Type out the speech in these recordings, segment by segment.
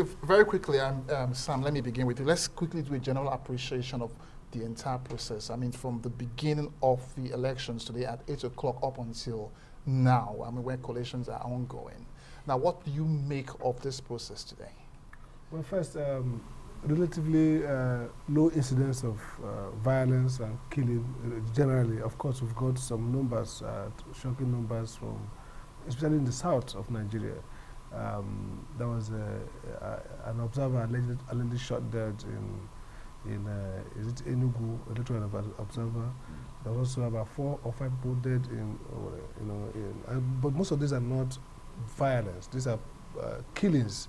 very quickly, Sam, let me begin with you. Let's quickly do a general appreciation of the entire process. I mean, from the beginning of the elections today at 8 o'clock up until now, I mean, where collations are ongoing. Now, what do you make of this process today? Well, first, relatively low incidence of violence and killing generally. Of course, we've got some numbers, shocking numbers from, especially in the south of Nigeria. There was an observer allegedly shot dead in is it Enugu, a little observer. There was also about 4 or 5 people dead but most of these are not violence. These are killings,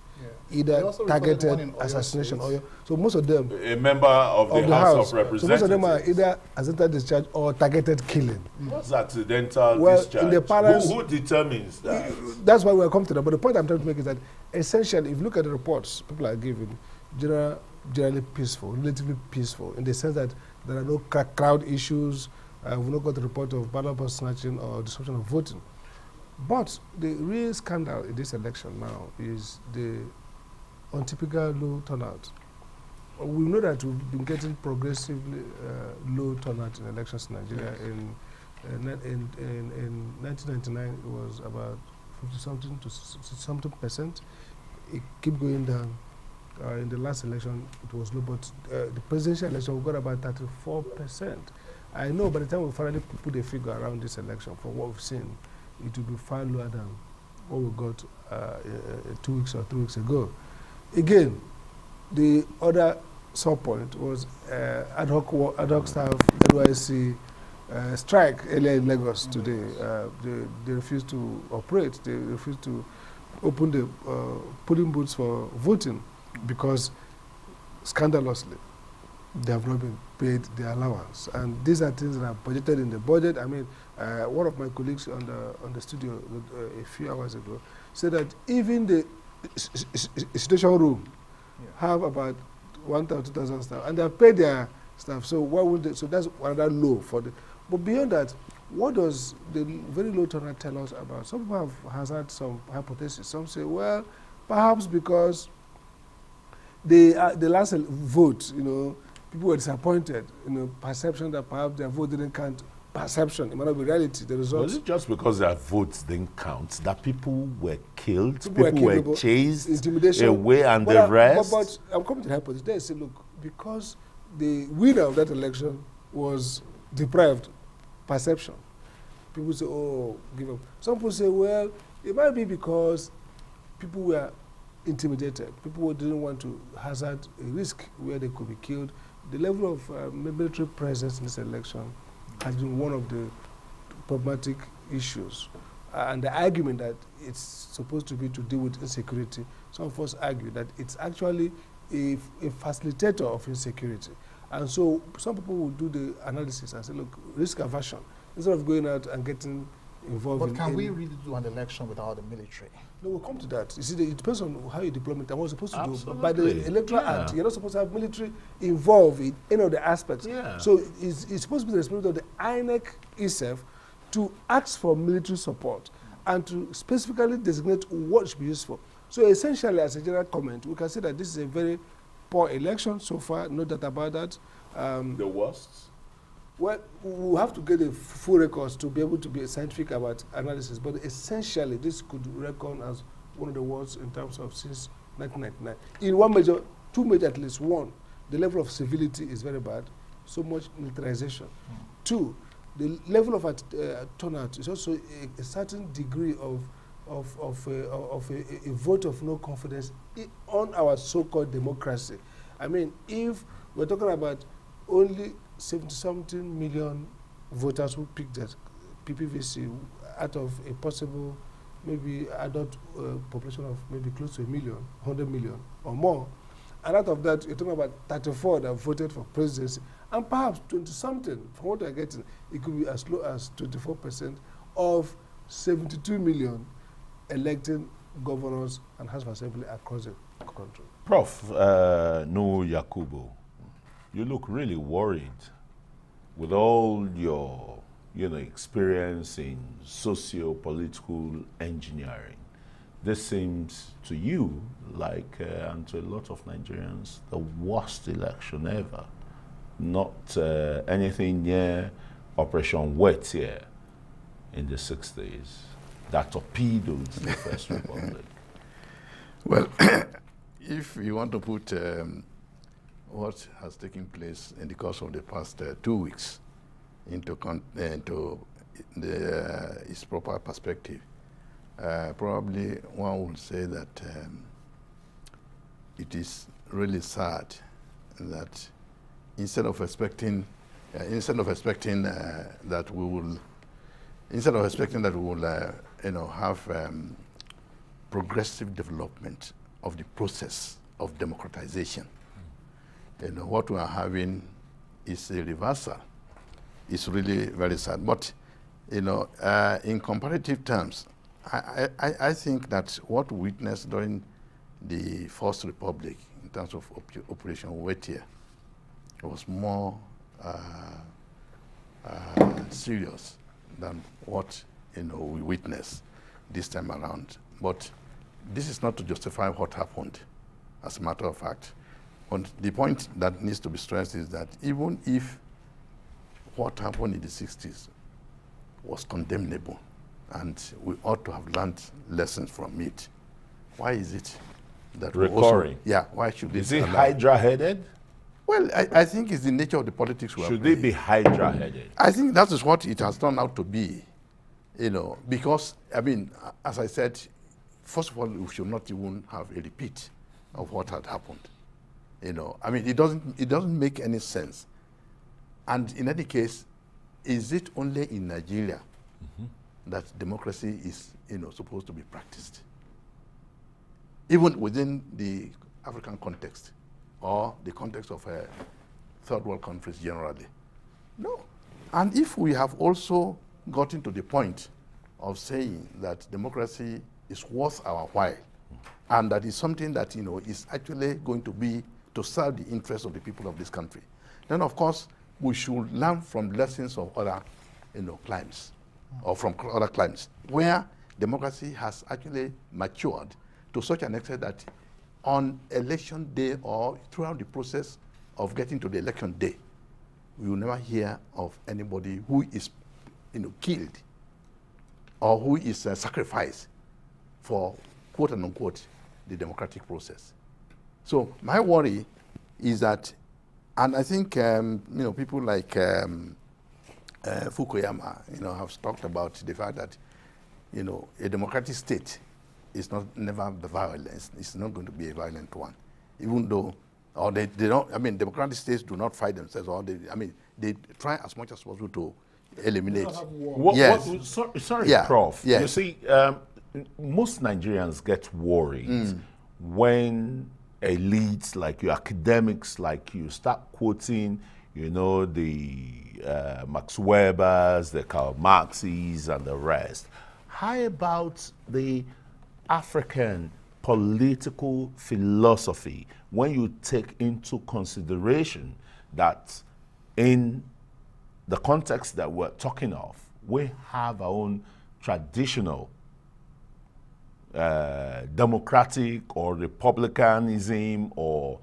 either targeted assassination or so most of them. A member of the House of Representatives. So most of them are either accidental discharge or targeted killing. What's accidental discharge? In the parents, who determines that? That's why we're coming to that. But the point I'm trying to make is that essentially, if you look at the reports people are giving, generally peaceful, relatively peaceful, in the sense that there are no crowd issues. We've not got the report of ballot snatching or disruption of voting. But the real scandal in this election now is the untypical low turnout. We know that we've been getting progressively low turnout in elections in Nigeria. In 1999, it was about 50-something to 60-something%. It kept going down. In the last election, it was low, but the presidential election, we got about 34%. I know by the time we finally put a figure around this election, from what we've seen, it will be far lower than what we got 2 weeks or 3 weeks ago. Again, the other sub-point was ad hoc staff NYC strike earlier in Lagos today. They refused to operate. They refused to open the polling booths for voting because, scandalously, they have not been paid their allowance. And these are things that are budgeted in the budget. I mean, one of my colleagues on the studio a few hours ago said that even the situation room have about 1,000, 2,000 staff, and they have paid their staff. So why would they? So that's another low for the. But beyond that, what does the very low turnout tell us about? Some people have had some hypotheses. Some say, well, perhaps because the last vote, people were disappointed, perception that perhaps their vote didn't count. Perception, it might not be reality, the results. Was it just because their votes didn't count that people were killed, people were chased intimidation away and the rest? But I'm coming to the hypothesis. They say, look, because the winner of that election was deprived, perception. People say, oh, give up. Some people say, well, it might be because people were intimidated. People didn't want to hazard a risk where they could be killed. The level of military presence in this election has been one of the problematic issues. And the argument that it's supposed to be to deal with insecurity, some of us argue that it's actually a facilitator of insecurity. And so some people will do the analysis and say, look, risk aversion, instead of going out and getting involved in... But can we really do an election without the military? No, we'll come to that. You see, it depends on how you deploy it and what you're supposed to Absolutely. do. By the Electoral Act, you're not supposed to have military involved in any of the aspects. Yeah. So it's supposed to be the responsibility of the INEC itself to ask for military support and to specifically designate what should be used for. So essentially, as a general comment, we can say that this is a very poor election so far, no doubt about that. The worst? Well, we'll have to get the full records to be able to be scientific about analysis, but essentially this could reckon as one of the worst in terms of since 1999. In one major, two major at least. One, the level of civility is very bad, so much militarization. Two, the level of turnout is also a certain degree of a vote of no confidence on our so-called democracy. I mean, if we're talking about only 70-something million voters who picked that PPVC out of a possible maybe adult population of maybe close to 1 million, 100 million or more. And out of that, you're talking about 34 that voted for presidency. And perhaps 20-something, from what we're getting, it could be as low as 24% of 72 million electing governors and House of Assembly across the country. Prof. Nuhu Yakub, you look really worried with all your experience in socio-political engineering. this seems to you like, and to a lot of Nigerians, the worst election ever. Not anything near Operation Wet here in the 60s that torpedoed the First Republic. Well, if you want to put what has taken place in the course of the past 2 weeks into its proper perspective, probably one would say that it is really sad that instead of expecting that we will have progressive development of the process of democratization, what we are having is a reversal. It's really very sad. But in comparative terms, I think that what we witnessed during the First Republic in terms of Operation Wetier was more serious than what we witnessed this time around. But this is not to justify what happened, as a matter of fact. But the point that needs to be stressed is that even if what happened in the 60s was condemnable, and we ought to have learned lessons from it, why is it that recurring? Why should it? Is it Hydra-headed? Well, I think it's the nature of the politics we are playing. Should it be Hydra-headed? I think that is what it has turned out to be, because, I mean, as I said, first of all, we should not even have a repeat of what had happened. I mean, it doesn't make any sense. And in any case, is it only in Nigeria that democracy is, supposed to be practiced? Even within the African context, or the context of third world countries generally? No. And if we have also gotten to the point of saying that democracy is worth our while, and that is something that is actually going to serve the interests of the people of this country, then of course we should learn from lessons of other climes, or from other climes, where democracy has actually matured to such an extent that on election day or throughout the process of getting to the election day, we will never hear of anybody who is killed or who is sacrificed for, quote and unquote, the democratic process. So my worry is that, and I think people like Fukuyama have talked about the fact that a democratic state is never the violence. It's not going to be a violent one, even though, or they don't. I mean, democratic states do not fight themselves, or they try as much as possible to eliminate. Sorry, Prof. Yes. You see, most Nigerians get worried when elites like you, academics like you, start quoting, the Max Webers, the Karl Marxes, and the rest. How about the African political philosophy when you take into consideration that in the context that we're talking of, we have our own traditional democratic or republicanism or,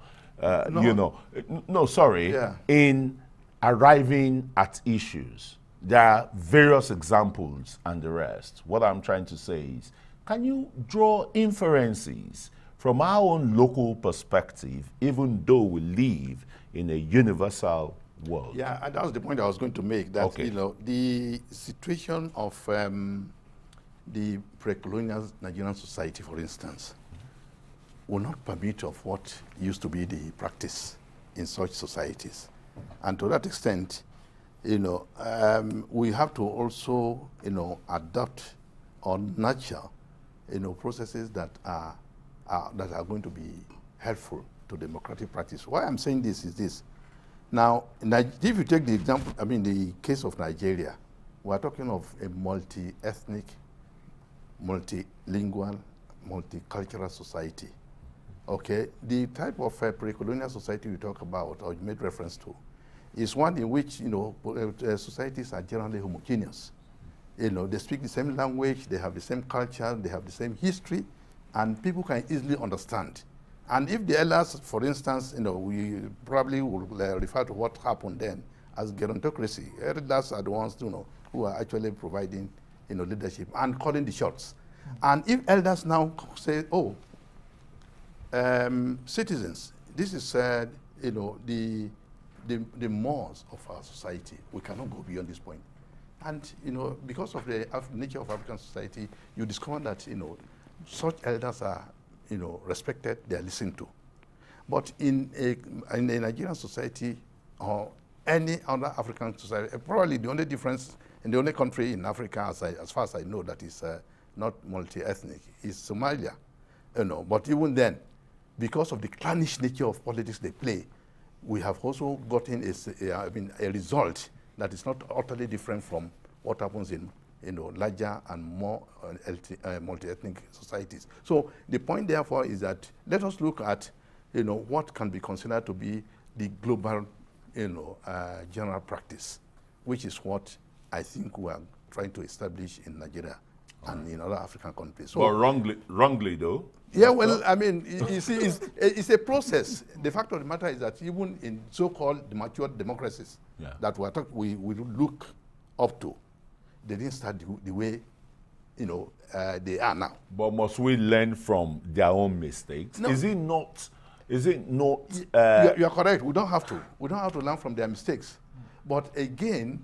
in arriving at issues. There are various examples and the rest. What I'm trying to say is, can you draw inferences from our own local perspective, even though we live in a universal world? Yeah, and that was the point I was going to make, that, the situation of the pre-colonial Nigerian society, for instance, will not permit of what used to be the practice in such societies. And to that extent, we have to also, adopt or nurture, processes that are going to be helpful to democratic practice. Why I'm saying this is this. Now, if you take the example, the case of Nigeria, we're talking of a multi-ethnic, multilingual, multicultural society. Okay, the type of pre-colonial society you talk about, or you made reference to, is one in which societies are generally homogeneous. They speak the same language, they have the same culture, they have the same history, and people can easily understand. And if the elders, for instance, we probably will refer to what happened then as gerontocracy. Elders are the ones, who are actually providing, leadership and calling the shots. And if elders now say, oh, citizens, this is, the mores of our society. We cannot go beyond this point. And, because of the nature of African society, you discover that, such elders are, respected, they are listened to. But in a Nigerian society or any other African society, probably the only difference in the only country in Africa, as far as I know, that is not multi-ethnic, is Somalia. But even then, because of the clannish nature of politics they play, we have also gotten a result that is not utterly different from what happens in larger and more multi-ethnic societies. So the point, therefore, is that let us look at what can be considered to be the global general practice, which is what I think we are trying to establish in Nigeria and in other African countries. So, but wrongly though. Yeah, well, I mean, you see, it's a process. The fact of the matter is that even in so-called mature democracies that we look up to, they didn't start the way, they are now. But must we learn from their own mistakes? No. Is it not? You are correct. We don't have to. We don't have to learn from their mistakes. But again,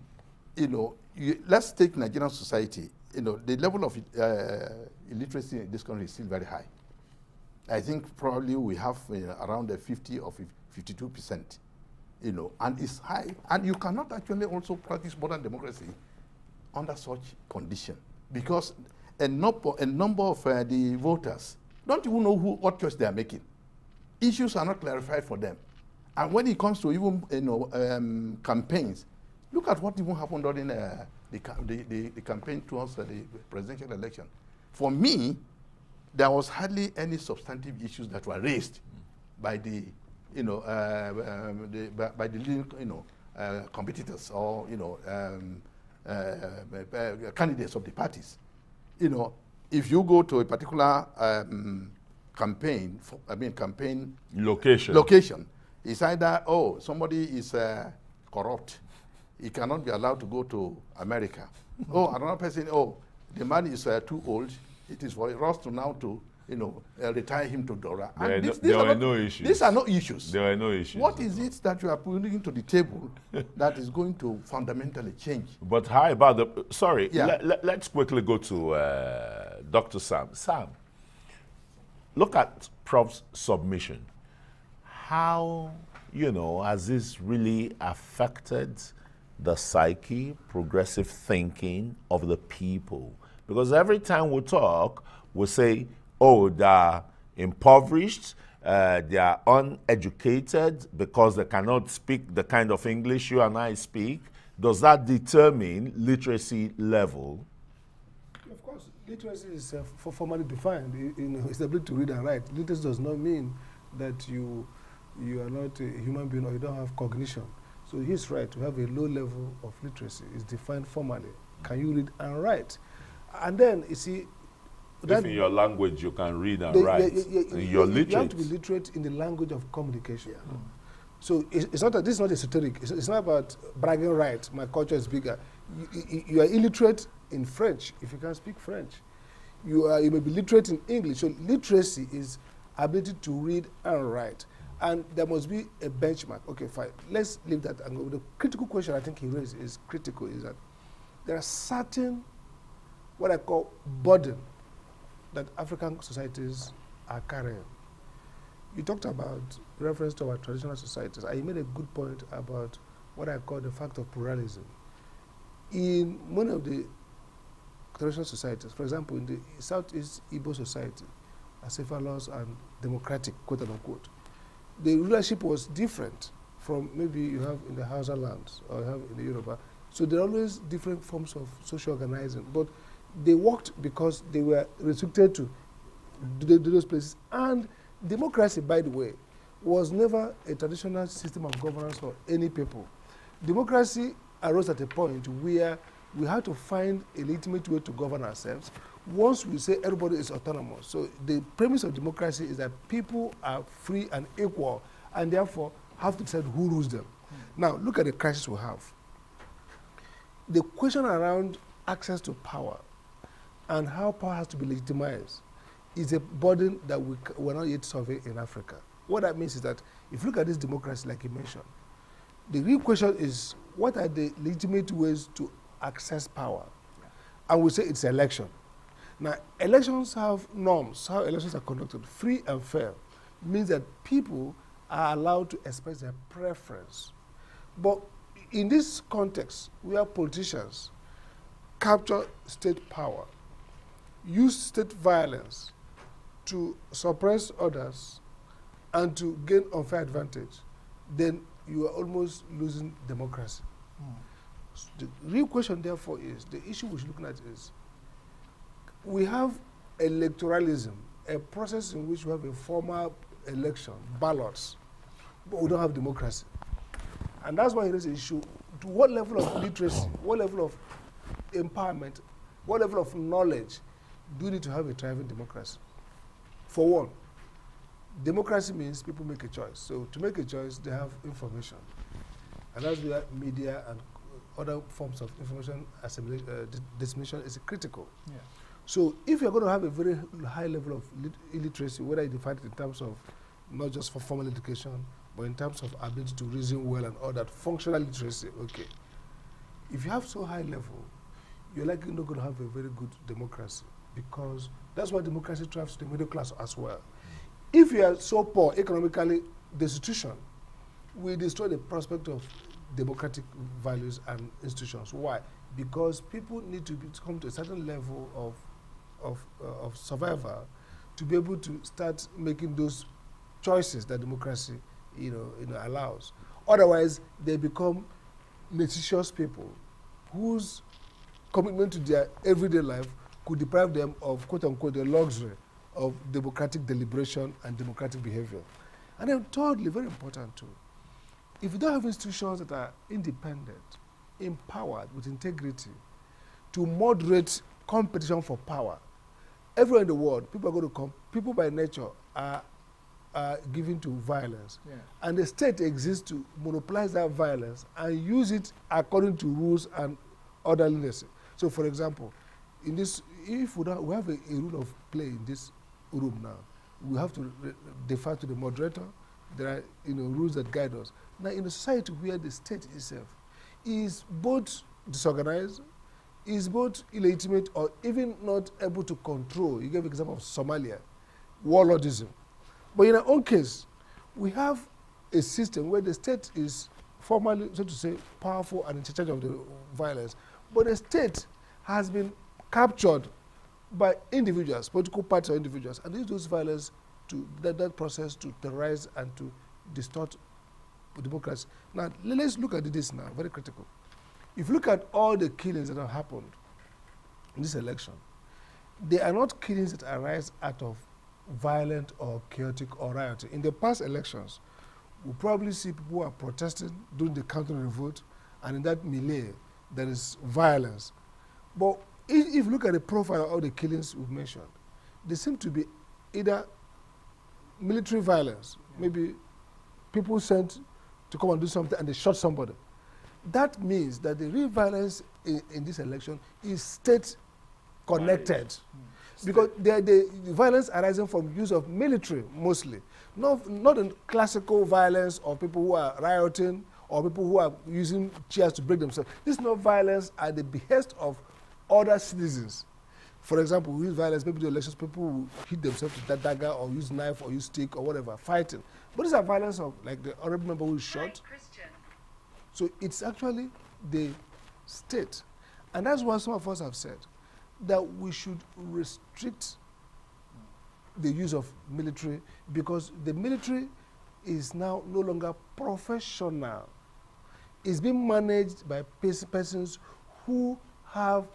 let's take Nigerian society. The level of illiteracy in this country is still very high. I think probably we have around 50 or 52%, and it's high. And you cannot actually also practice modern democracy under such condition, because a number of the voters don't even know what choice they are making. Issues are not clarified for them. And when it comes to even campaigns, look at what even happened during the campaign towards the presidential election. For me, there was hardly any substantive issues that were raised by the by the leading competitors or candidates of the parties. If you go to a particular campaign location, it's either somebody is corrupt, he cannot be allowed to go to America. Another person, the man is too old. It is for us to now to retire him to Dora. There were no issues. These are no issues. There were no issues. What is it that you are putting to the table that is going to fundamentally change? But how about the? Sorry, let's quickly go to Dr. Sam. Sam, look at Prof's submission. How has this really affected the psyche, progressive thinking of the people? Because every time we talk, we say, they're impoverished, they are uneducated because they cannot speak the kind of English you and I speak. Does that determine literacy level? Of course, literacy is formally defined. It's the ability to read and write. Literacy does not mean that you are not a human being or you don't have cognition. So he's right, to have a low level of literacy is defined formally. Can you read and write? And then, you see, if in your language you can read and write, you're literate. You have to be literate in the language of communication. Yeah. So it's not that this is not esoteric. It's not about bragging rights. My culture is bigger. You are illiterate in French if you can't speak French. You may be literate in English. So literacy is ability to read and write. And there must be a benchmark. Okay, fine. Let's leave that and go. The critical question I think he raised is critical, is that there are certain, what I call burden, that African societies are carrying. You talked about reference to our traditional societies. I made a good point about what I call the fact of pluralism. In one of the traditional societies, for example, in the Southeast Igbo society, acephalous and democratic, quote unquote, the rulership was different from maybe you have in the Hausa lands or you have in the Yoruba. So there are always different forms of social organizing, but they worked because they were restricted to those places. And democracy, by the way, was never a traditional system of governance for any people. Democracy arose at a point where we had to find a legitimate way to govern ourselves, once we say everybody is autonomous, so the premise of democracy is that people are free and equal, and therefore have to decide who rules them. Now, look at the crisis we have. The question around access to power and how power has to be legitimized is a burden that we're not yet solving in Africa. What that means is that if you look at this democracy, like you mentioned, the real question is, what are the legitimate ways to access power? And we say it's election. Now, elections have norms, how elections are conducted. Free and fair means that people are allowed to express their preference. But in this context, where politicians capture state power, use state violence to suppress others and to gain unfair advantage, then you are almost losing democracy. The real question, therefore, is, the issue we're looking at is, we have electoralism, a process in which we have a formal election, ballots, but we don't have democracy. And that's why it is an issue. To what level of literacy, what level of empowerment, what level of knowledge do you need to have a thriving democracy? For one, democracy means people make a choice. So to make a choice, they have information. And that's where media and other forms of information dissemination is critical. Yeah. So if you're going to have a very high level of illiteracy, whether you define it in terms of not just for formal education, but in terms of ability to reason well and all that, functional literacy, okay. If you have so high level, you're likely not going to have a very good democracy, because that's why democracy thrives to the middle class as well. If you are so poor economically, the institution will destroy the prospect of democratic values and institutions. Why? Because people need to come to a certain level of survival to be able to start making those choices that democracy allows. Otherwise, they become litigious people whose commitment to their everyday life could deprive them of, quote unquote, the luxury of democratic deliberation and democratic behavior. And then thirdly, very important too, if you don't have institutions that are independent, empowered with integrity to moderate competition for power, everywhere in the world, people are going to come, people by nature are given to violence. Yeah. And the state exists to monopolize that violence and use it according to rules and orderliness. So for example, in this, if we have a rule of play in this room now, we have to defer to the moderator. There are rules that guide us. Now in a society where the state itself is both disorganized, is both illegitimate, or even not able to control, you gave an example of Somalia, warlordism. But in our own case, we have a system where the state is formally, so to say, powerful and in charge of the violence. But the state has been captured by individuals, political parties or individuals, and they use those violence to that process to terrorize and to distort democracy. Now, let's look at this now, very critical. If you look at all the killings that have happened in this election, they are not killings that arise out of violent or chaotic or rioting. In the past elections, we probably see people who are protesting during the counting of the vote, and in that melee, there is violence. But if you look at the profile of all the killings we've mentioned, they seem to be either military violence, maybe people sent to come and do something and they shot somebody. That means that the real violence in this election is state-connected. Because the violence arising from use of military, mostly. Not the classical violence of people who are rioting or people who are using chairs to break themselves. This is not violence at the behest of other citizens. For example, we use violence, maybe the elections, people will hit themselves with that dagger or use knife or use stick or whatever, fighting. But these are violence of, like the honorable member who is shot. So it's actually the state. And that's why some of us have said that we should restrict the use of military, because the military is now no longer professional. It's being managed by persons who have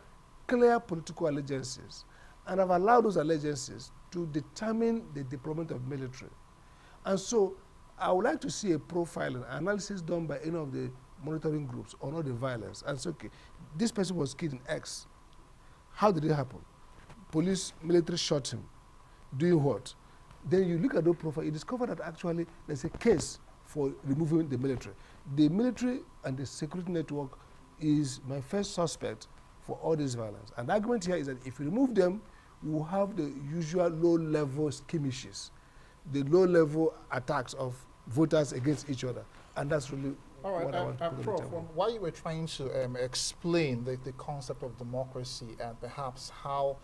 clear political allegiances and have allowed those allegiances to determine the deployment of military. And so I would like to see a profiling, analysis done by any of the monitoring groups on all the violence and say, okay, this person was killed in X. How did it happen? police, military shot him. Doing what? Then you look at the profile, you discover that actually there's a case for removing the military. The military and the security network is my first suspect for all this violence. And the argument here is that if you remove them, we will have the usual low-level skirmishes, the low-level attacks of voters against each other. And that's really all right, what I want to put Prof, on the table. while you were trying to explain the concept of democracy and perhaps how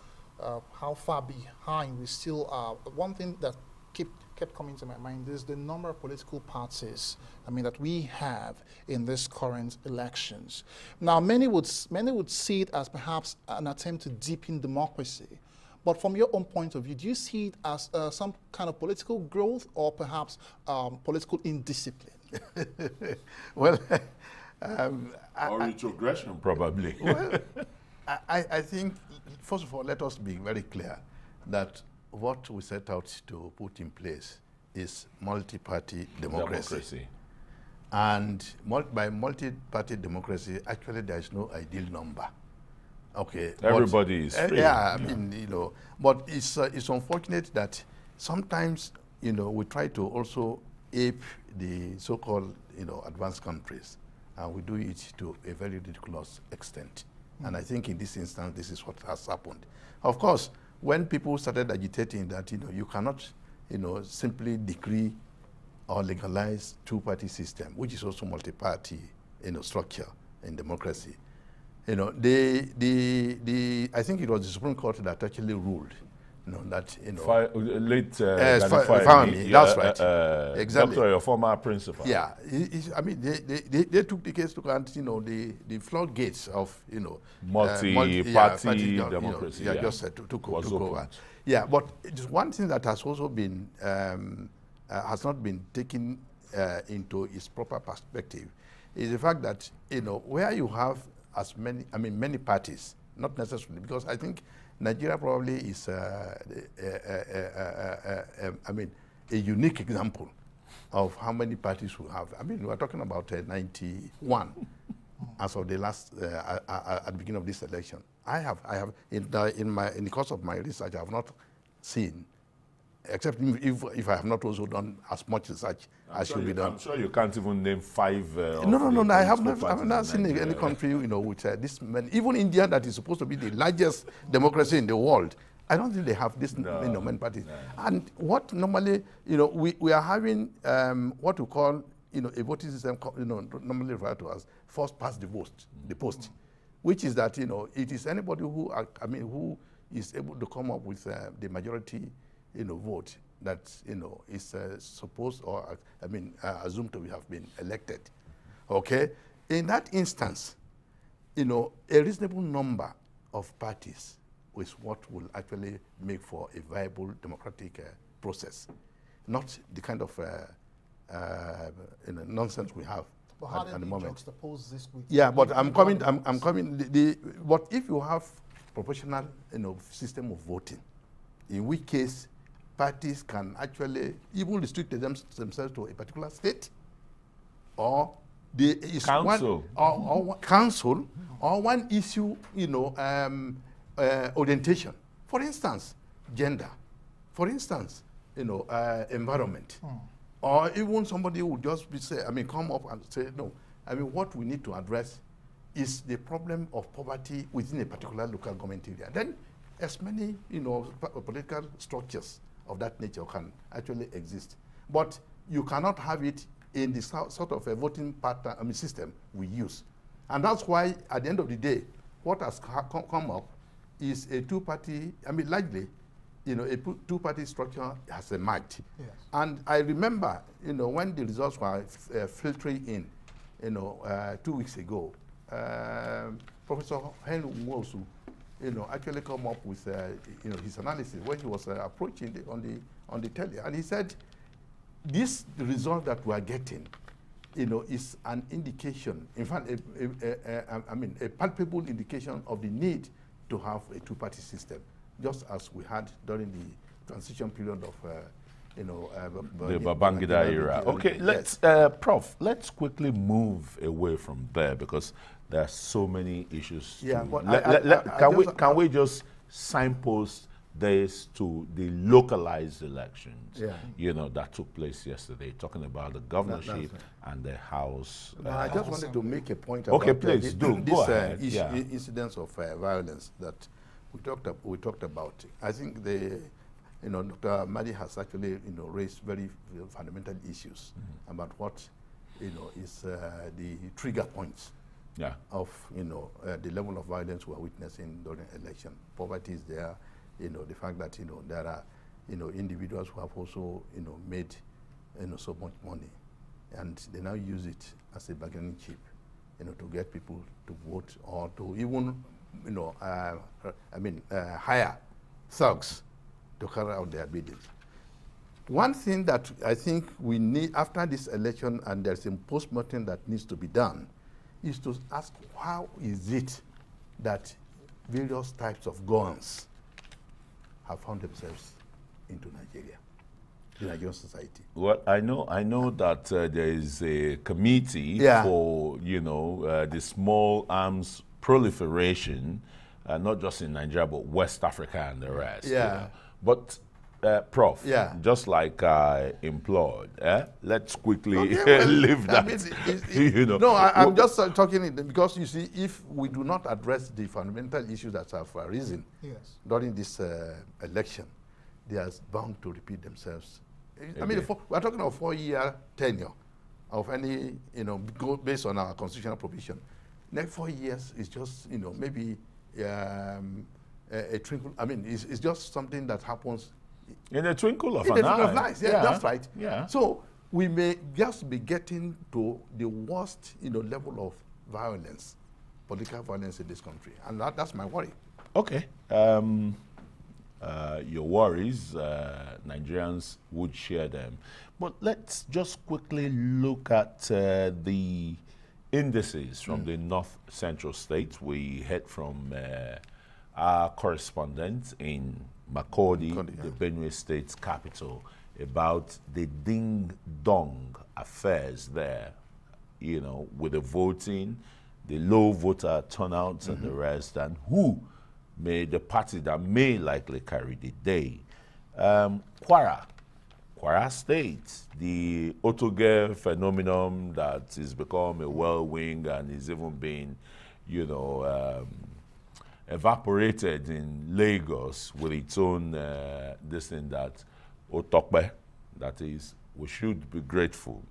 far behind we still are, one thing that kept coming to my mind is the number of political parties, that we have in this current elections. Now, many would see it as perhaps an attempt to deepen democracy. But from your own point of view, do you see it as some kind of political growth or perhaps political indiscipline? Well, or retrogression, probably. Well, I think, first of all, let us be very clear that what we set out to put in place is multi-party democracy. And by multi-party democracy, actually there is no ideal number. Okay. Everybody is free. Yeah, but it's unfortunate that sometimes, we try to also ape the so-called, advanced countries, and we do it to a very ridiculous extent. And I think in this instance, this is what has happened. Of course, when people started agitating that, you cannot, simply decree or legalize two-party system, which is also multi-party, structure in democracy. I think it was the Supreme Court that actually ruled, that, late Fahmy, that's right. Exactly. Doctor, your former principal. Yeah, they took the case to grant, the floodgates of, multi-party democracy. Just took over. Yeah, but one thing that has also been, has not been taken into its proper perspective is the fact that, where you have as many, many parties, not necessarily, because I think Nigeria probably is, a unique example of how many parties we have. We are talking about 91 as of the last, at the beginning of this election. I have in the course of my research, I have not seen, except if I have not also done as much research as should be done. I'm sure you can't even name 5. No. I have not seen any country, with this many. Even India, that is supposed to be the largest democracy in the world, I don't think they have this many parties. No. And what normally, we are having what we call, a voting system, normally referred to as first past the post, which is that, it is anybody who, who is able to come up with the majority, vote that, is supposed or, assumed to have been elected. Okay? In that instance, a reasonable number of parties is what will actually make for a viable democratic process, not the kind of nonsense we have at the moment. Juxtapose this with but I'm coming. But if you have proportional, system of voting, in which case parties can actually even restrict themselves to a particular state, or council, or one issue, orientation. For instance, gender. For instance, environment. Or even somebody would just come up and say, no, what we need to address is the problem of poverty within a particular local government area. Then, as many, political structures of that nature can actually exist. But you cannot have it in the sort of a voting pattern, system we use. And that's why, at the end of the day, what has come up is a two-party, largely, a two-party structure has emerged. Yes. And I remember, when the results were filtering in, 2 weeks ago, Professor Henry Nwosu, actually come up with, his analysis when he was approaching on the telly, and he said, this result that we are getting, is an indication, in fact, a palpable indication of the need to have a two-party system, just as we had during the transition period of, the Babangida era. Okay, let's, Prof, let's quickly move away from there because there are so many issues. Yeah, but can we just signpost this to the localized elections, Yeah. you know, that took place yesterday, talking about the governorship and the House. No, I just wanted to make a point about Okay, please, do. this Go ahead. Yeah. incidents of violence that we talked about. I think Dr. Amadi has actually, raised very fundamental issues about what, is the trigger points of, the level of violence we are witnessing during election. Poverty is there, the fact that, there are, individuals who have also, made, so much money, and they now use it as a bargaining chip, to get people to vote or to even, hire thugs to carry out their biddings. One thing that I think we need after this election, and there's a post-mortem that needs to be done, is to ask how is it that various types of guns have found themselves into Nigeria, the Nigerian society. Well, I know that there is a committee for, the small arms proliferation, not just in Nigeria, but West Africa and the rest. Yeah. But, Prof, just like I implored, let's quickly leave that. No, I'm just talking because, you see, if we do not address the fundamental issues that have arisen during this election, they are bound to repeat themselves. I mean, we're talking of 4-year tenure of any, based on our constitutional provision. Next 4 years is just, maybe a twinkle. I mean, it's just something that happens in a twinkle of an eye. In a twinkle of an eye. Yeah, that's right. Yeah. So we may just be getting to the worst, level of violence, political violence in this country, and that's my worry. Okay. Your worries, Nigerians would share them, but let's just quickly look at the indices from the North Central states. We heard from our correspondent in Makurdi, the Benue State's capital, about the ding-dong affairs there, with the voting, the low voter turnouts and the rest, and who may the party that may likely carry the day. Kwara State, the Otoge phenomenon that has become a whirlwind and is even being, evaporated in Lagos with its own this thing that Otokbe, that is, we should be grateful.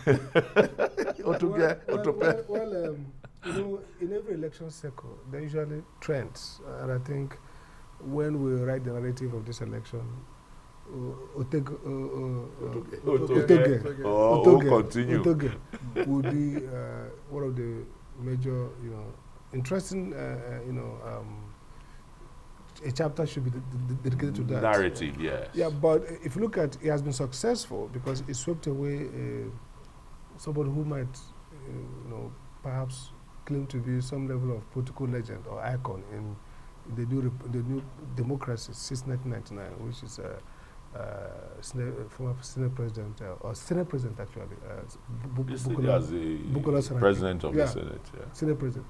In every election cycle, there are usually trends, and I think when we write the narrative of this election, Otoge will be one of the major, interesting, a chapter should be dedicated to that. Narrative, yes. Yeah, but if you look at, it has been successful because it swept away somebody who might, perhaps claim to be some level of political legend or icon in the new democracy since 1999, which is former Senate President, or Senate President actually, President of the Senate. Yeah. Senate President.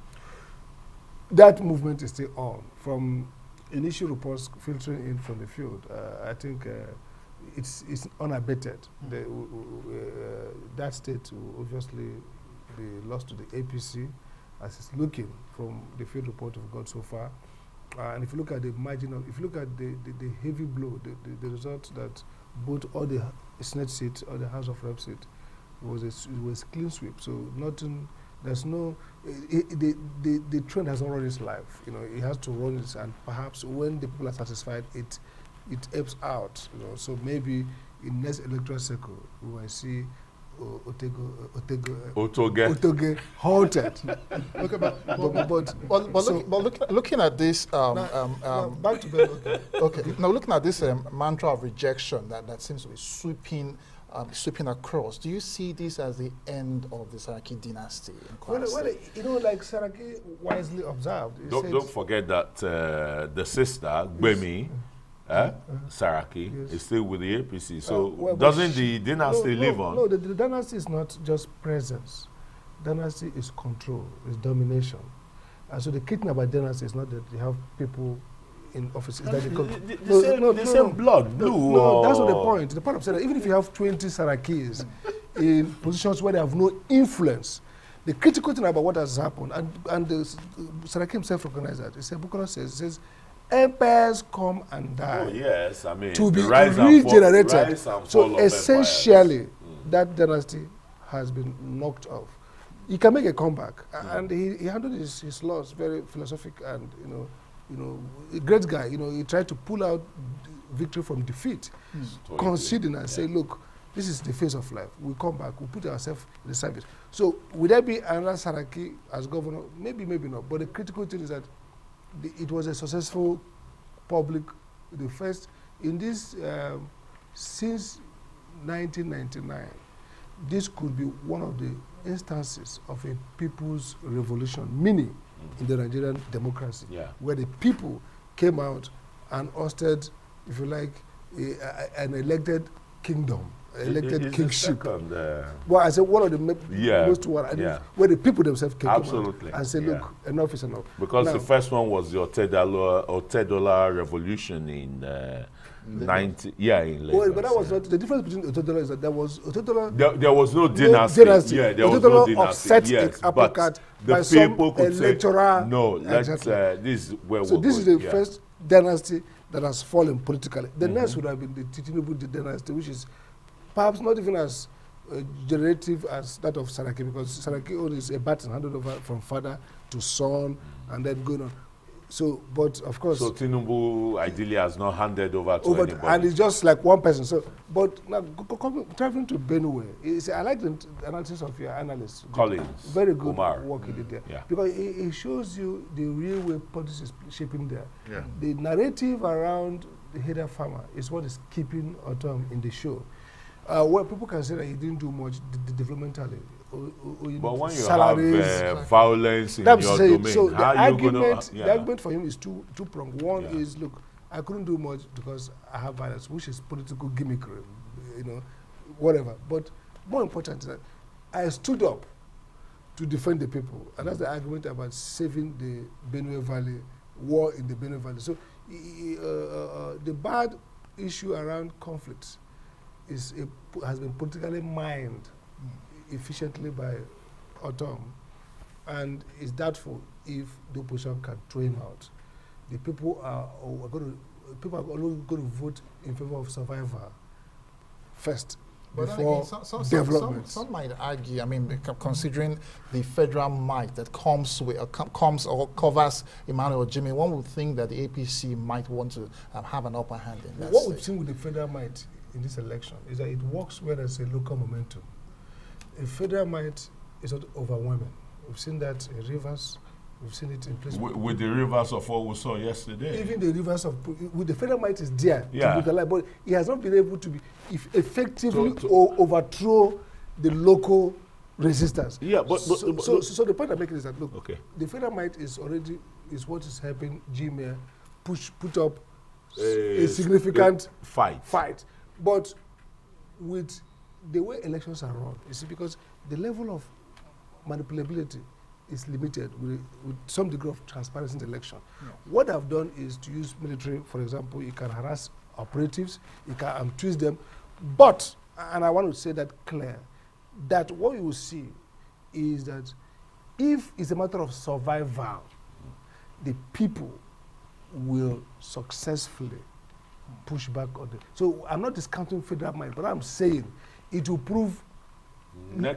That movement is still on. From initial reports filtering in from the field, I think it's unabated. That state will obviously be lost to the APC, as it's looking from the field report we've got so far. And if you look at the marginal, if you look at the heavy blow, the result that both all the Senate seats or the House of Reps seat was a clean sweep. So nothing, there's no, the trend has not run its life. It has to run its, and perhaps when the people are satisfied, it ebbs out. So maybe in next electoral cycle we will see Otoge halted. Looking at this, back to Ben. Okay. Now looking at this mantra of rejection that seems to be sweeping across, do you see this as the end of the Saraki dynasty? Well, like Saraki wisely observed. Don't forget that the sister Gbemi, Saraki, is still with the APC. So doesn't the dynasty live on? No, the dynasty is not just presence. Dynasty is control, is domination. And so the kidnap about dynasty is not that they have people in office. It's that The same blood, blue. No, that's not the point. The point I'm saying that even if you have 20 Sarakis in positions where they have no influence, the critical thing about what has happened, and the Saraki himself recognized that. He said, Bukola says, empires come and die. Oh, yes, I mean, to be regenerated. regenerated. So essentially, that dynasty has been knocked off. He can make a comeback, and he handled his loss very philosophic and a great guy. He tried to pull out victory from defeat, conceding and say, look, this is the phase of life. We come back, we put ourselves in the service. So would there be another Saraki as governor? Maybe, maybe not. But the critical thing is that it was a successful public, the first in this since 1999. This could be one of the instances of a people's revolution, meaning in the Nigerian democracy, where the people came out and ousted, if you like, an elected kingdom, elected kingship. Well, I said one of the most one, where the people themselves came out and said, look, enough is enough. Because the first one was the Otedola revolution in 90, in Lagos. Well, but that was not the difference between Otedola is that there was Otedola. There was no dynasty. There was no dynasty. Offset But the people could say, no, this is where so this is the first dynasty that has fallen politically. The next would have been the Tinubu dynasty, which is perhaps not even as generative as that of Saraki, because Saraki owns a baton handed over from father to son and then going on. So, but of course... So Tinubu ideally has not handed over to anybody. And it's just like one person. So, but now, traveling to Benue, I like the analysis of your analyst. Collins. Very good Umar. work he did there. Because it shows you the real way politics is shaping there. Yeah. The narrative around the header farmer is what is keeping Otom in the show. Where people can say that he didn't do much developmentally. But when you have violence in your domain, so the argument for him is two-pronged. One is, look, I couldn't do much because I have violence, which is political gimmickry, whatever. But more important is that I stood up to defend the people. And that's the argument about saving the Benue Valley, war in the Benue Valley. So the bad issue around conflicts has been politically mined efficiently by Otom, and it's doubtful if the opposition can throw him out. The people are only going to vote in favor of survival first, before development. Some might argue, I mean, considering the federal might that comes with or covers Emmanuel Jimmy, one would think that the APC might want to have an upper hand in that. What we've seen with the federal might in this election is that it works where there's a local momentum. A federal might is not overwhelming. We've seen that in Rivers. We've seen it in places. With the rivers of what we saw yesterday. Even the rivers of, with the federal might is there to be alive, but he has not been able to be effectively overthrow the local resistance. Yeah, so the point I'm making is that, look, the federal might is what is helping GMA put up a significant fight. But with the way elections are run, you see, because the level of manipulability is limited with some degree of transparency in the election. What I've done is to use military, for example. You can harass operatives, you can twist them, but, and I want to say that clear, that what you will see is that if it's a matter of survival, the people will successfully push back on it. So I'm not discounting federal might, but I'm saying it will prove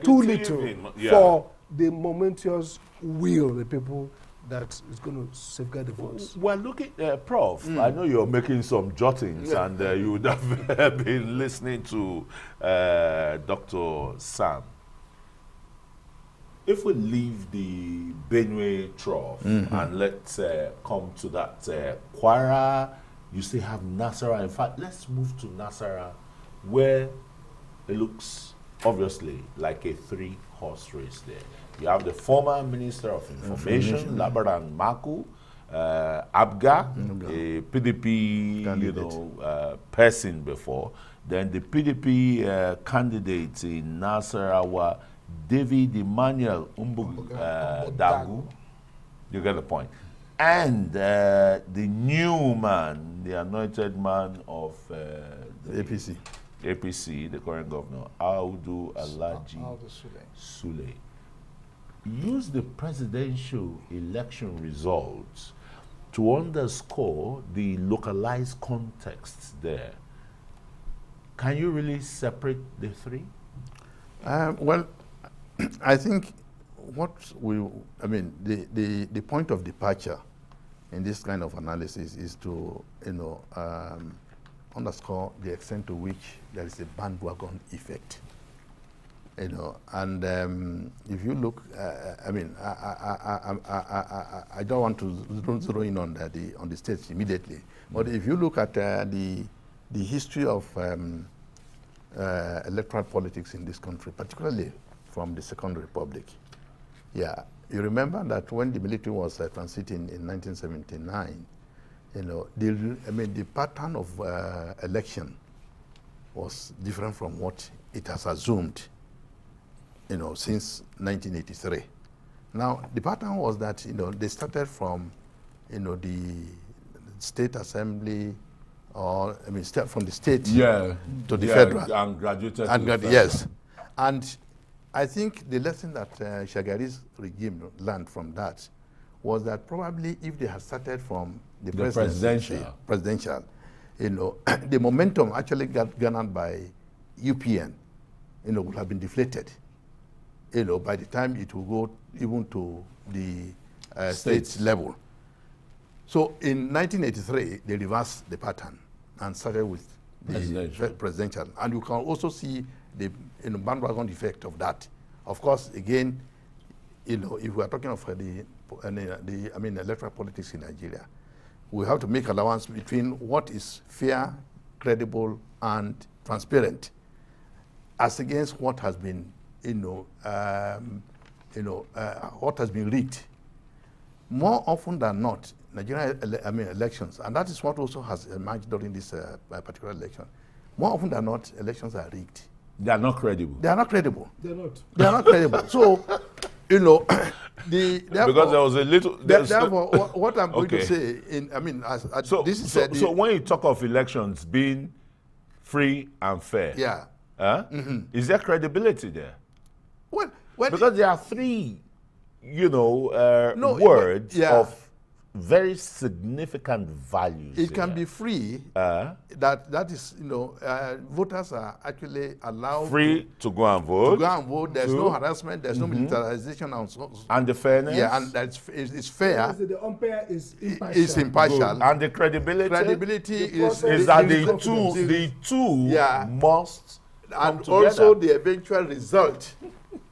too little for the momentous will of the people that is going to safeguard the votes. Well, looking, Prof, I know you're making some jottings, and you would have been listening to Dr. Sam. If we leave the Benue trough and let's come to that Kwara, you still have Nasarawa. In fact, let's move to Nasarawa, where it looks obviously like a three-horse race there. You have the former Minister of Information, Labaran Maku, Abga, a PDP person before. Then the PDP candidate in Nasarawa, David Emmanuel Dagu. You get the point. And the new man, the anointed man of the APC, the current governor, Audu Alaji Sule, used the presidential election results to underscore the localized context there. Can you really separate the three? Well, I think the point of departure in this kind of analysis is to, underscore the extent to which there is a bandwagon effect. And if you look, I don't want to zero in on the states immediately, but if you look at the history of electoral politics in this country, particularly from the Second Republic, yeah, you remember that when the military was transiting in 1979, the pattern of election was different from what it has assumed, since 1983. Now, the pattern was that, they started from, the state assembly, or, from the state to the federal. And graduated and to the federal. Yes. And I think the lesson that Shagari's regime learned from that was that probably if they had started from the presidential, the momentum actually garnered by UPN, would have been deflated. By the time it will go even to the state level. So in 1983, they reversed the pattern and started with the presidential. And you can also see the bandwagon effect of that. Of course, again, if we are talking of the electoral politics in Nigeria, we have to make allowance between what is fair, credible, and transparent, as against what has been, what has been rigged. More often than not, Nigerian elections, and that is what also has emerged during this particular election. More often than not, elections are rigged. They are not credible. They are not credible. They're not. They are not credible. So, therefore, because there was a little. Therefore, what I'm going to say, so when you talk of elections being free and fair, is there credibility there? Well, because there are three, words of very significant values. It can be free. That is, voters are actually allowed to go and vote. To go and vote. There's no harassment. There's no militarization. And the fairness. Yeah, and it's fair. The umpire is impartial. It's impartial. Good. And the credibility. Credibility is that the two must and come also together. the eventual result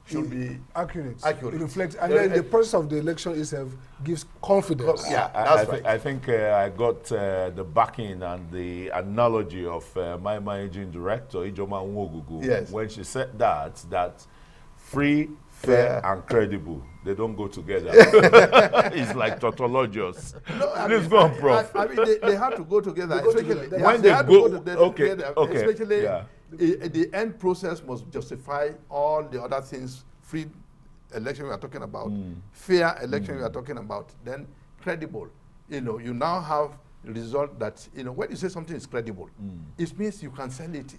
should be accurate. It reflects, and then the process of the election itself gives confidence. Yeah, that's right. I think I got the backing and the analogy of my managing director, Ijoma Nwogugu, when she said that free, fair, and credible, they don't go together. It's like tautologious. Please go on, Prof. They have to go together. Especially when they go together, especially the end process must justify all the other things. Free election we are talking about, fair election we are talking about, then credible. You now have the result that, when you say something is credible, it means you can sell it,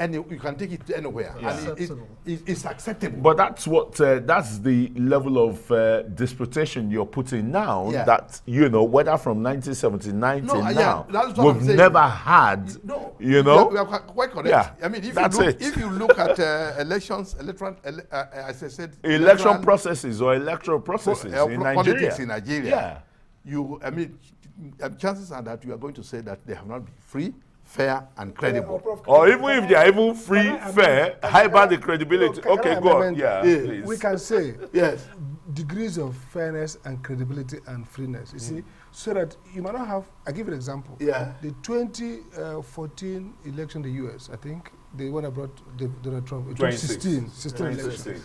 and you can take it anywhere, and it's acceptable. But that's what that's the level of disputation you're putting now. That whether from 1979 to now, we've never had. No, we are quite correct. Yeah, I mean, if you look at elections, as I said, election processes or electoral processes in Nigeria. Politics in Nigeria. Chances are that you are going to say that they have not been free, fair, and credible. Or even if they are even free, fair, how about the credibility? Okay, go on. Please. We can say degrees of fairness and credibility and freeness. You see, so that you might not have. I give you an example. The 2014 election in the U.S., I think the one that brought Donald Trump. 2016 election.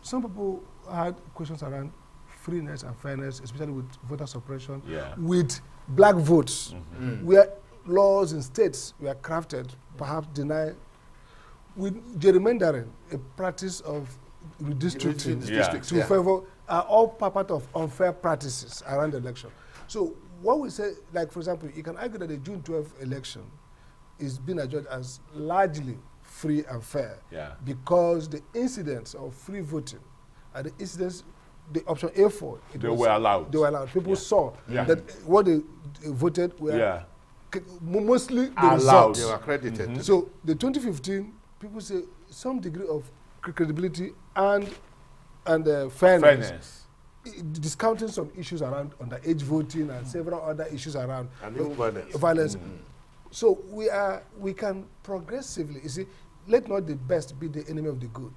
Some people had questions around freeness and fairness, especially with voter suppression, with black votes, where laws in states were crafted, perhaps deny, with gerrymandering, a practice of redistricting Districts, to favor are all part of unfair practices around the election. So what we say, like for example, you can argue that the June 12th election is being adjudged as largely free and fair because the incidents of free voting and the incidents, the option A4, they were allowed. They were allowed. People saw that what they voted were mostly the results. They were accredited. So the 2015, people say some degree of credibility and fairness. Discounting some issues around underage voting and several other issues around violence. So we can progressively, you see, let not the best be the enemy of the good.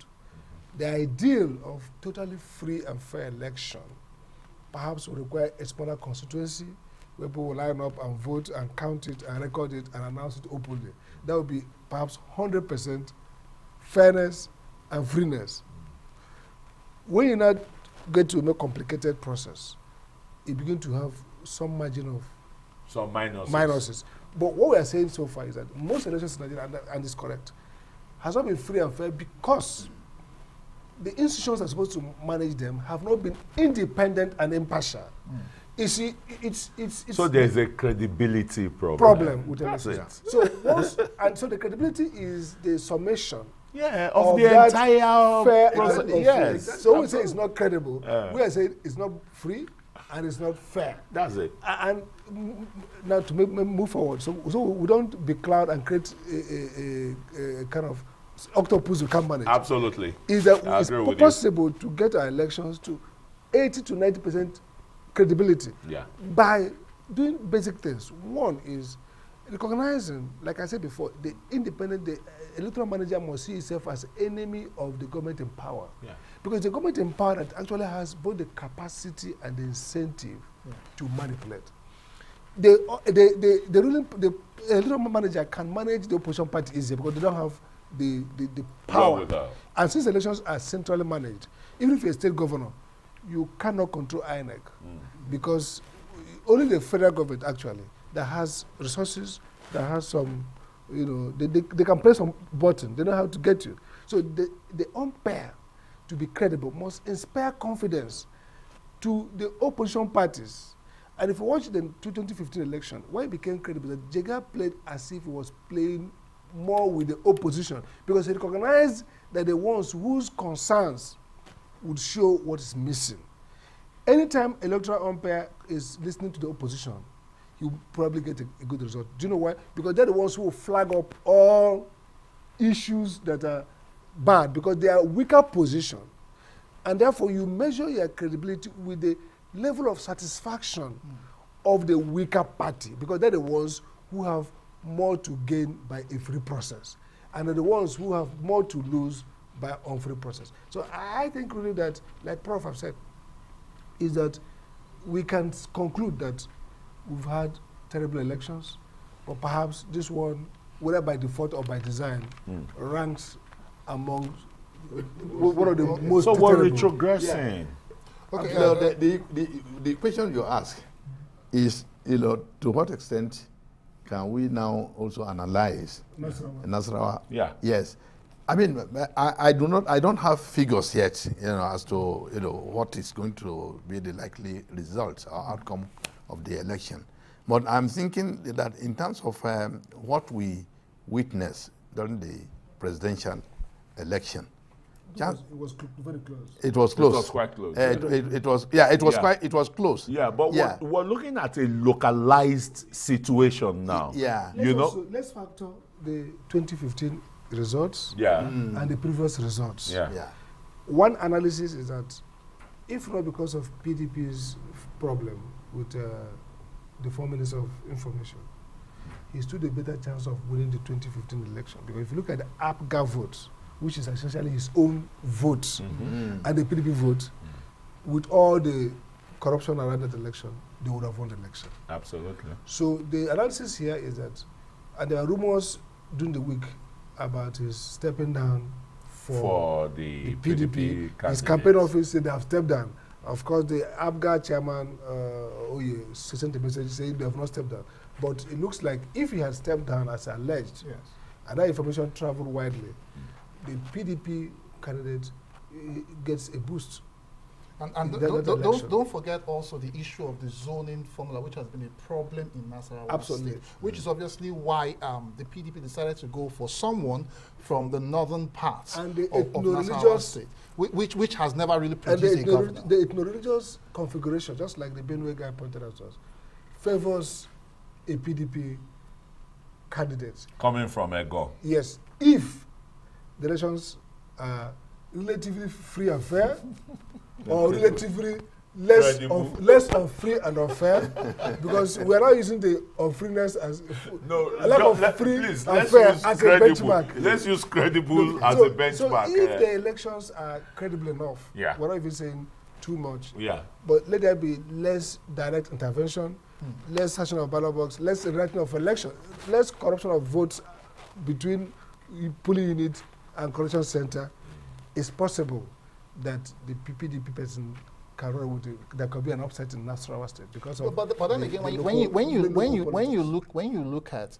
The ideal of totally free and fair election perhaps will require a smaller constituency where people will line up and vote and count it and record it and announce it openly. That would be perhaps 100% fairness and freeness. When you now get to a more complicated process, you begin to have some margin of some minuses. But what we are saying so far is that most elections in Nigeria, and it's correct, has not been free and fair because the institutions that are supposed to manage them have not been independent and impartial. You see, it's so there's a credibility problem with elections. So so the credibility is the summation of the entire fair process. Yes. So when we say it's not credible, we are saying it's not free and it's not fair. That's it. And now to move forward, so we don't be cloud and create a kind of octopus we can't manage. Absolutely. Is that it's possible to get our elections to 80 to 90% credibility by doing basic things. One is recognizing, like I said before, the electoral manager must see itself as enemy of the government in power. Because the government in power that actually has both the capacity and the incentive to manipulate. The electoral manager can manage the opposition party easier because they don't have the power. And since elections are centrally managed, even if you're a state governor, you cannot control INEC because only the federal government actually that has resources, that has some, they can press some button, they know how to get you. So the umpire, to be credible, must inspire confidence to the opposition parties. And if you watch the 2015 election, why it became credible, that Jega played as if he was playing more with the opposition because he recognized that the ones whose concerns would show what is missing. Anytime electoral umpire is listening to the opposition, you probably get a good result. Do you know why? Because they're the ones who will flag up all issues that are bad because they are weaker position. And therefore, you measure your credibility with the level of satisfaction of the weaker party because they're the ones who have more to gain by a free process and are the ones who have more to lose by unfree process. So I think really that, like Prof have said, is that we can conclude that we've had terrible elections, but perhaps this one, whether by default or by design, ranks among one of the most So terrible. we're retrogressing. Okay, the question you ask is, to what extent can we now also analyze Nasarawa? Yes. I mean, I don't have figures yet, as to, what is going to be the likely result or outcome of the election. But I'm thinking that in terms of what we witnessed during the presidential election, it was very close. It was close. It was quite close. It was close. Yeah, but we're looking at a localized situation now. Let's factor the 2015 results and the previous results. One analysis is that if not because of PDP's problem with the former Minister of Information, he stood a better chance of winning the 2015 election. Because if you look at the APGA votes, which is essentially his own votes, and the PDP vote, with all the corruption around that election, they would have won the election. Absolutely. So the analysis here is that, and there are rumors during the week about his stepping down for the PDP. His campaign office said they have stepped down. Of course, the APGA chairman, sent a message saying they have not stepped down. But it looks like if he had stepped down as alleged, and that information traveled widely, the PDP candidate he gets a boost. And don't forget also the issue of the zoning formula, which has been a problem in Nasarawa State, which is obviously why the PDP decided to go for someone from the northern part of Nasarawa State, which has never really produced a governor. The ethno-religious configuration, just like the Benue guy pointed out to us, favors a PDP candidate. Coming from Eghosa. Yes, if the elections are relatively free and fair, or relatively less unfree and unfair, because we are not using the unfreeness as a lack of free and fair as a benchmark. Let's use credible as a benchmark. So if the elections are credible enough, we're not even saying too much, but let there be less direct intervention, less session of ballot box, less writing of election, less corruption of votes between polling unit and collection center, it's possible that the PDP person can run with it. There could be an upset in Nasarawa State because of. But then again, when you look at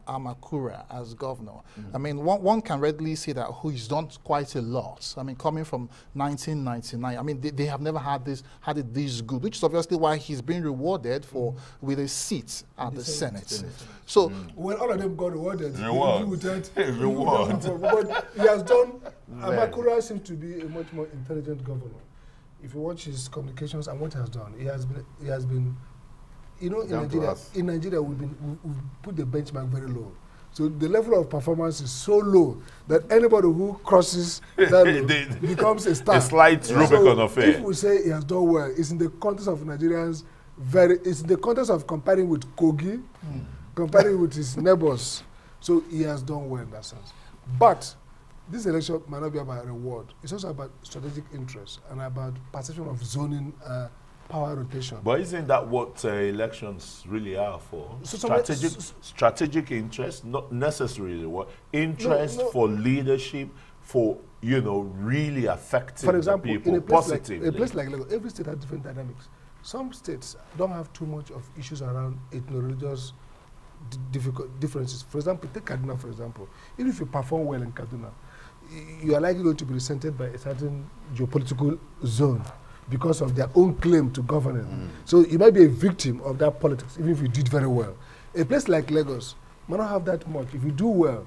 Amakura as governor, I mean, one can readily see that he's done quite a lot. I mean, coming from 1999, I mean, they have never had it this good, which is obviously why he's been rewarded with a seat at the Senate. So when all of them got rewarded, reward. But he has done. Amakura seems to be a much more intelligent governor. If you watch his communications and what he has done, he has been, you know, in Nigeria we've put the benchmark very low. So the level of performance is so low that anybody who crosses that low becomes a star. A slight Rubicon affair. If we say he has done well, it's in the context of Nigerians. It's in the context of comparing with Kogi, comparing with his neighbors. So he has done well in that sense. But this election might not be about reward. It's also about strategic interest and about perception of zoning power rotation. But isn't that what elections really are for? Strategic interest, not necessarily reward. Interest for leadership, for, you know, really affecting the people positively. In a place like Lagos, every state has different dynamics. Some states don't have too much of issues around ethno-religious differences. For example, take Kaduna, for example. Even if you perform well in Kaduna, you are likely going to be resented by a certain geopolitical zone because of their own claim to governance. So you might be a victim of that politics, even if you did very well. A place like Lagos might not have that much. If you do well,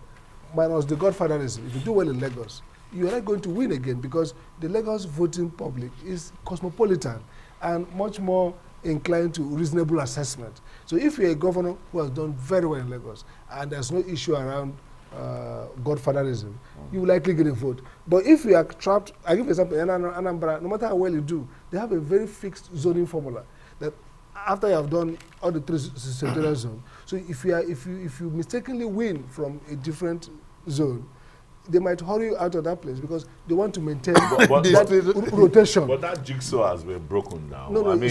minus the godfatherism, if you do well in Lagos, you are not going to win again because the Lagos voting public is cosmopolitan and much more inclined to reasonable assessment. So if you're a governor who has done very well in Lagos and there's no issue around godfatherism, you will likely get a vote. But if you are trapped, I give an example, in Anambra, no matter how well you do, they have a very fixed zoning formula that after you have done all the three senatorial zones, so if you mistakenly win from a different zone, they might hurry you out of that place because they want to maintain that rotation. But that jigsaw has been broken now. No, I mean,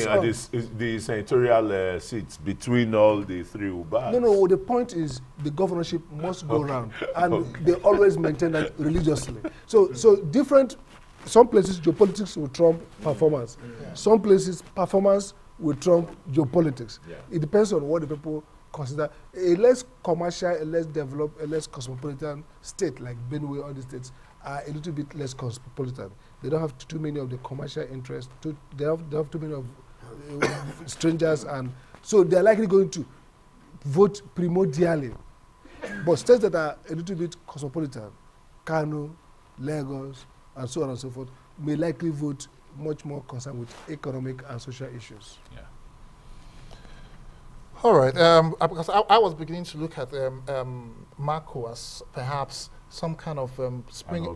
the senatorial seats between all the three Ubas. No, the point is the governorship must go round, and they always maintain that religiously. So different, some places geopolitics will trump performance. Some places performance will trump geopolitics. It depends on what the people consider. A less commercial, a less developed, a less cosmopolitan state like Benue, all the states are a little bit less cosmopolitan. They don't have too many of the commercial interests. They have too many of strangers, and so they are likely going to vote primordially. But states that are a little bit cosmopolitan, Kano, Lagos, and so on and so forth, may likely vote much more concerned with economic and social issues. All right, because I was beginning to look at Mako as perhaps some kind of spring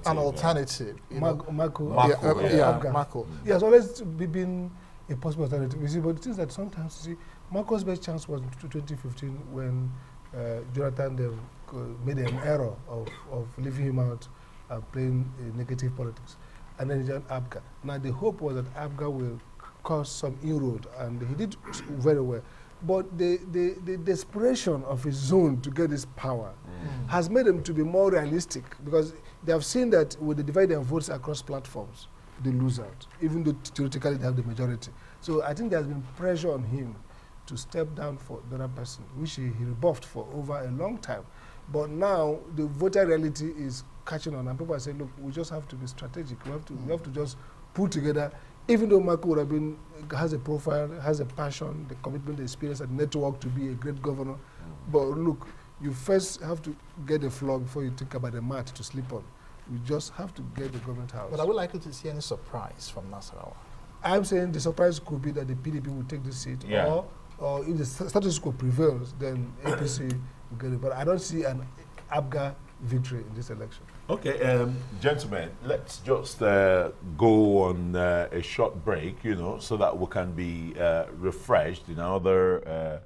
an alternative. Mako. He has always been a possible alternative. You see, but the thing is that sometimes, you see, Mako's best chance was in 2015 when Jonathan made an error of leaving him out and playing negative politics. And then he joined ABGA. Now the hope was that ABGA will cause some inroad, and he did very well. But the desperation of his zone to get this power has made him to be more realistic, because they have seen that with the divide and votes across platforms, they lose out, even though theoretically they have the majority. So I think there has been pressure on him to step down for the other person, which he rebuffed for over a long time. But now the voter reality is catching on, and people are saying, look, we just have to be strategic. We have to just pull together. Even though Marco would have been, has a profile, has a passion, the commitment, the experience, and network to be a great governor, but look, you first have to get the floor before you think about the mat to sleep on. You just have to get the government house. But I would like you to see any surprise from Nasarawa. I'm saying the surprise could be that the PDP will take the seat, Yeah. or if the status quo prevails, then APC will get it. But I don't see an ABGA victory in this election. Okay, gentlemen, let's just go on a short break, so that we can be refreshed in another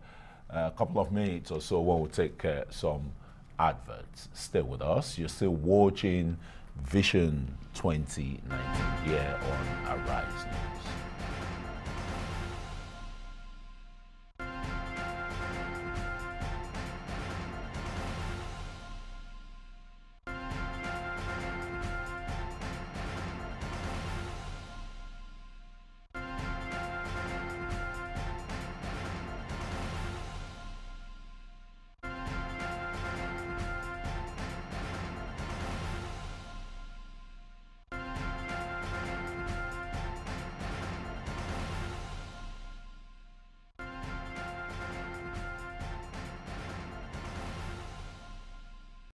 couple of minutes or so when we take some adverts. Stay with us. You're still watching Vision 2019 here on Arise News.